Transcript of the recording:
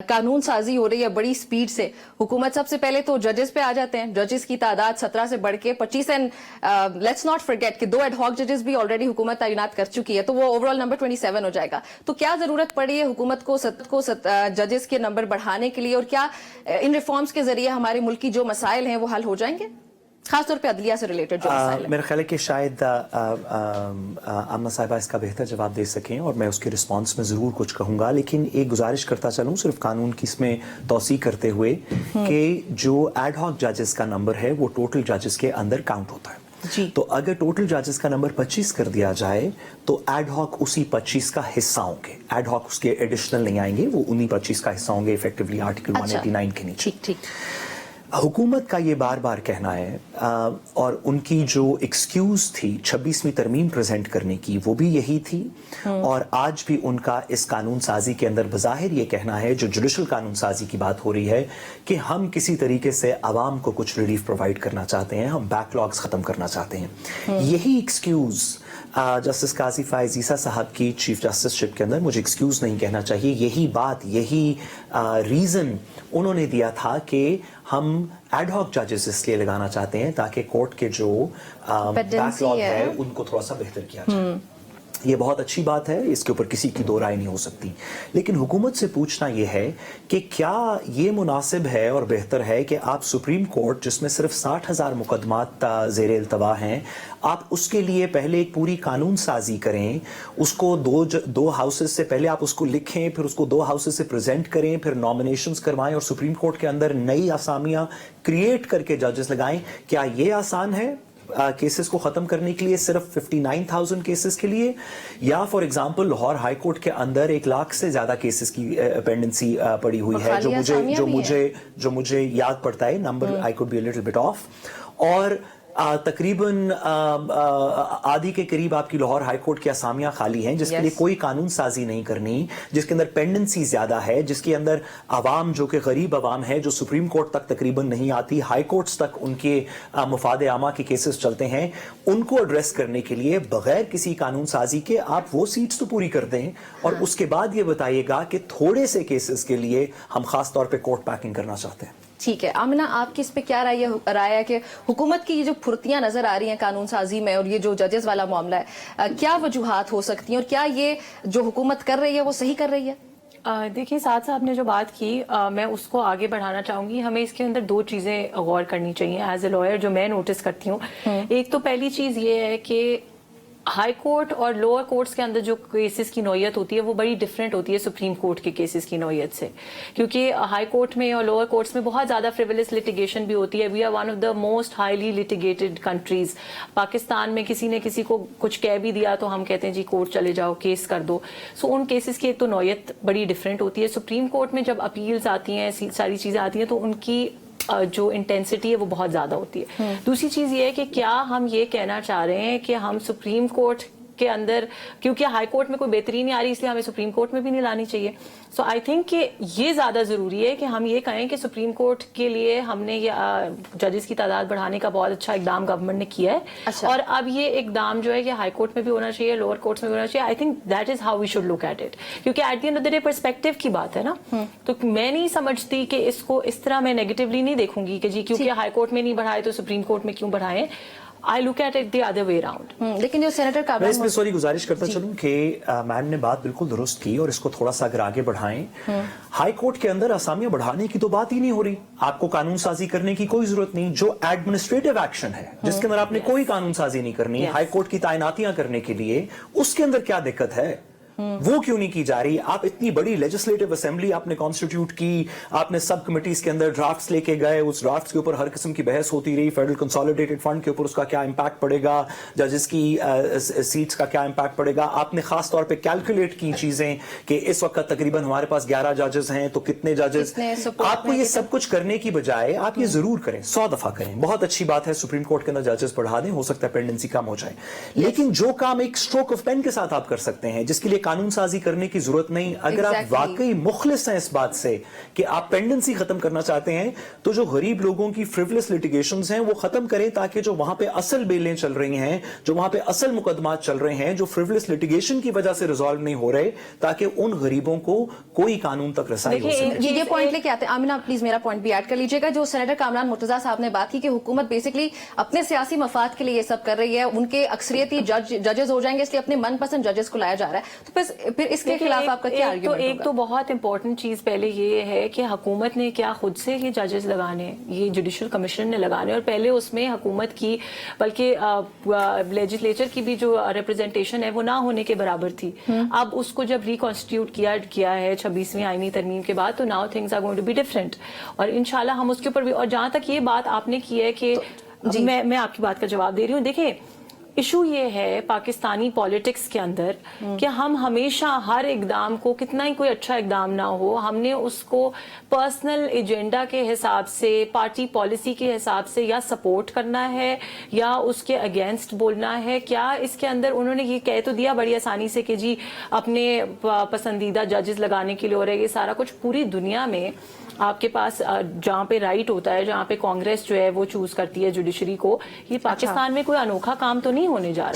कानून साजी हो रही है बड़ी स्पीड से। हुकूमत सबसे पहले तो जजेस पे आ जाते हैं। जजेस की तादाद 17 से बढ़ के 25 एंड लेट्स नॉट फॉरगेट कि 2 एडहॉक जजेस भी ऑलरेडी हुकूमत तैनात कर चुकी है, तो वो ओवरऑल नंबर 27 हो जाएगा। तो क्या जरूरत पड़ी है हुकूमत को जजेस के नंबर बढ़ाने के लिए, और क्या इन रिफॉर्म्स के जरिए हमारे मुल्क की जो मसाइल हैं वो हल हो जाएंगे, खासतौर पे अदलिया से रिलेटेड जो मसाइल है? मेरा ख्याल है कि शायद आमना साहिबा इसका बेहतर जवाब दे सकें और मैं उसके रिस्पांस में ज़रूर कुछ कहूँगा, लेकिन एक गुजारिश करता चलूँ सिर्फ कानून की इसमें तौसी करते हुए कि जो एडहॉक जजेस का नंबर है वो टोटल जजेस के अंदर काउंट होता है जी। तो अगर टोटल जजेस का नंबर 25 कर दिया जाए तो एडहॉक उसी 25 का हिस्सा होंगे, एडहॉक उसके एडिशनल नहीं आएंगे, वो उन्हीं 25 का हिस्सा होंगे इफेक्टिवली आर्टिकल 189 के नीचे। ठीक ठीक। हुकूमत का ये बार बार कहना है और उनकी जो एक्सक्यूज थी 26वीं तरमीम प्रेजेंट करने की वो भी यही थी, और आज भी उनका इस कानून साजी के अंदर बज़ाहिर ये कहना है, जो जुडिशल कानून साजी की बात हो रही है, कि हम किसी तरीके से आवाम को कुछ रिलीफ प्रोवाइड करना चाहते हैं, हम बैकलॉग्स ख़त्म करना चाहते हैं। यही एक्सक्यूज़ जस्टिस काजी फायज़ ईसा साहब की चीफ जस्टिसशिप के अंदर, मुझे एक्सक्यूज़ नहीं कहना चाहिए, यही बात, यही रीज़न उन्होंने दिया था कि हम एडहॉक जजेस इसलिए लगाना चाहते हैं ताकि कोर्ट के जो बैकलॉग है उनको थोड़ा सा बेहतर किया जाए। ये बहुत अच्छी बात है, इसके ऊपर किसी की दो राय नहीं हो सकती, लेकिन हुकूमत से पूछना यह है कि क्या ये मुनासिब है और बेहतर है कि आप सुप्रीम कोर्ट, जिसमें सिर्फ 60,000 मुकदमात ज़ेर इल्तवा हैं, आप उसके लिए पहले एक पूरी कानून साजी करें, उसको दो हाउसेस से पहले आप उसको लिखें, फिर उसको 2 हाउसेस से प्रेजेंट करें, फिर नॉमिनेशंस करवाएं और सुप्रीम कोर्ट के अंदर नई असामियां क्रिएट करके जजेस लगाएं? क्या ये आसान है केसेस को ख़त्म करने के लिए सिर्फ 59,000 केसेस के लिए? या for example Lahore high court के अंदर 1 लाख से ज़्यादा केसेस की पेंडेंसी पड़ी हुई है, जो मुझे याद पड़ता है, number I could be a little bit of, और तकरीबन आधी के करीब आपकी लाहौर हाई कोर्ट की असामियां खाली हैं, जिसके लिए कोई कानून साजी नहीं करनी, जिसके अंदर पेंडेंसी ज्यादा है, जिसके अंदर आवाम जो कि गरीब आवाम है, जो सुप्रीम कोर्ट तक तकरीबन नहीं आती, हाई कोर्ट्स तक उनके मुफाद आमा के केसेस चलते हैं, उनको एड्रेस करने के लिए बगैर किसी कानून साजी के आप वो सीट्स तो पूरी कर दें, और उसके बाद ये बताइएगा कि थोड़े से केसेस के लिए हम खास तौर पर कोर्ट पैकिंग करना चाहते हैं। ठीक है, आमिना आपकी इस पे क्या राय है कि हुकूमत की ये जो फुर्तियां नजर आ रही हैं कानून साजी में, और ये जो जजेस वाला मामला है, क्या वजूहात हो सकती हैं, और क्या ये जो हुकूमत कर रही है वो सही कर रही है? देखिए, साद साहब ने जो बात की, मैं उसको आगे बढ़ाना चाहूंगी। हमें इसके अंदर 2 चीजें गौर करनी चाहिए एज ए लॉयर, जो मैं नोटिस करती हूँ। एक तो पहली चीज ये है कि हाई कोर्ट और लोअर कोर्ट्स के अंदर जो केसेस की नौयत होती है वो बड़ी डिफरेंट होती है सुप्रीम कोर्ट के केसेस की नौयत से, क्योंकि हाई कोर्ट में और लोअर कोर्ट्स में बहुत ज़्यादा फ्रिवलेस लिटिगेशन भी होती है। We are one of the most highly litigated countries. Pakistan में किसी ने किसी को कुछ कह भी दिया तो हम कहते हैं जी कोर्ट चले जाओ, केस कर दो। सो उन केसेस की एक तो नौयत बड़ी डिफरेंट होती है। सुप्रीम कोर्ट में जब अपील्स आती हैं, सारी चीज़ें आती हैं, तो उनकी जो इंटेंसिटी है वो बहुत ज़्यादा होती है। दूसरी चीज़ ये है कि क्या हम ये कहना चाह रहे हैं कि हम सुप्रीम कोर्ट के अंदर, क्योंकि हाई कोर्ट में कोई बेहतरी नहीं आ रही, इसलिए हमें सुप्रीम कोर्ट में भी नहीं लानी चाहिए। सो आई थिंक कि ये ज़्यादा ज़रूरी है कि हम ये कहें कि सुप्रीम कोर्ट के लिए हमने ये जजेस की तादाद बढ़ाने का बहुत अच्छा इकदाम गवर्नमेंट ने किया है। अच्छा। और अब ये इकदाम जो है कि हाई कोर्ट में भी होना चाहिए, लोअर कोर्ट्स में भी होना चाहिए। I think that is how we should look at it, क्योंकि at the end of the day perspective की बात है ना। तो मैं नहीं समझती कि इसको इस तरह मैं नेगेटिवली नहीं देखूंगी कि जी क्योंकि हाई कोर्ट में नहीं बढ़ाए तो सुप्रीम कोर्ट में क्यों बढ़ाए। I look at it the other way around. लेकिन जो सेनेटर का मैं इसमें सॉरी गुजारिश करता चलूं कि मैम ने बात बिल्कुल दुरुस्त की, और इसको थोड़ा सा अगर आगे बढ़ाएं, हाई कोर्ट के अंदर असामियां बढ़ाने की तो बात ही नहीं हो रही, आपको कानून साजी करने की कोई जरूरत नहीं। जो एडमिनिस्ट्रेटिव एक्शन है जिसके अंदर आपने कोई कानून साजी नहीं करनी, हाई कोर्ट की तैनातियां करने के लिए, उसके अंदर क्या दिक्कत है? वो क्यों नहीं की जा रही? आप इतनी बड़ी लेजिस्लेटिव असेंबली आपने कॉन्स्टिट्यूट की, आपने सब कमिटीज के अंदर ड्राफ्ट्स लेके गए, उस ड्राफ्ट्स के ऊपर हर किस्म की बहस होती रही, फेडरल कंसोलिडेटेड फंड के ऊपर उसका क्या इंपैक्ट पड़ेगा, जजेस की सीट्स का क्या इंपैक्ट पड़ेगा। आपने खास तौर पे कैलकुलेट की चीजें कि इस वक्त तकरीबन हमारे पास 11 जजेस हैं, तो कितने जजेस। आपको ये सब कुछ करने की बजाय आप ये जरूर करें, 100 दफा करें, बहुत अच्छी बात है, सुप्रीम कोर्ट के अंदर जजेस बढ़ा दें, हो सकता है पेंडेंसी कम हो जाए, लेकिन जो काम एक स्ट्रोक ऑफ पेन के साथ आप कर सकते हैं, जिसके लिए कानून साजी करने की जरूरत नहीं। अगर आप Exactly. वाकई मुखलिस हैं इस बात से कि आप पेंडेंसी खत्म करना चाहते हैं, तो जो गरीब लोगों की फ्रिवलेस लिटिगेशंस हैं वो खत्म करें, ताकि जो वहां पे असल बेलें चल रही हैं, जो वहां पे असल मुकदमात चल रहे हैं, जो फ्रिवलेस लिटिगेशन की वजह से रिजॉल्व नहीं हो रहे, ताकि उन गरीबों को कोई कानून तक रसाई हो देखिए, सके। जी ये पॉइंट लेके आते हैं। आमिना प्लीज मेरा पॉइंट भी ऐड कर लीजिएगा। जो सेनेटर कामरान मुर्तजा साहब ने बात की कि हुकूमत बेसिकली अपने सियासी मफाद के लिए ये सब कर रही है, उनके अक्सरियती जजेस हो जाएंगे इसलिए अपने मनपसंद जजेस को लाया जा रहा है, तो फिर इसके खिलाफ आपका क्या आर्ग्यूमेंट एक तो बहुत इंपॉर्टेंट चीज पहले ये है कि हुकूमत ने क्या खुद से ये जजेस लगाने, ये जुडिशल कमीशन ने लगाने, और पहले उसमें हुकूमत की बल्कि लेजिस्लेचर की भी जो रिप्रेजेंटेशन है वो ना होने के बराबर थी। अब उसको जब रिकॉन्स्टिट्यूट किया है 26वीं आईनी तरमीम के बाद, तो now things are going to be different, और इंशाल्लाह हम उसके ऊपर भी। और जहां तक ये बात आपने की है कि मैं आपकी बात का जवाब दे रही हूँ। देखिए, इशू ये है पाकिस्तानी पॉलिटिक्स के अंदर कि हम हमेशा हर इकदाम को, कितना ही कोई अच्छा इकदाम ना हो, हमने उसको पर्सनल एजेंडा के हिसाब से, पार्टी पॉलिसी के हिसाब से या सपोर्ट करना है या उसके अगेंस्ट बोलना है। क्या इसके अंदर उन्होंने ये कह तो दिया बड़ी आसानी से कि जी अपने पसंदीदा जजेस लगाने के लिए हो रहा है, ये सारा कुछ पूरी दुनिया में आपके पास जहाँ पे राइट होता है, जहाँ पे कांग्रेस जो है वो चूज करती है जुडिशरी को, ये पाकिस्तान में कोई अनोखा काम तो नहीं होने जा रहा।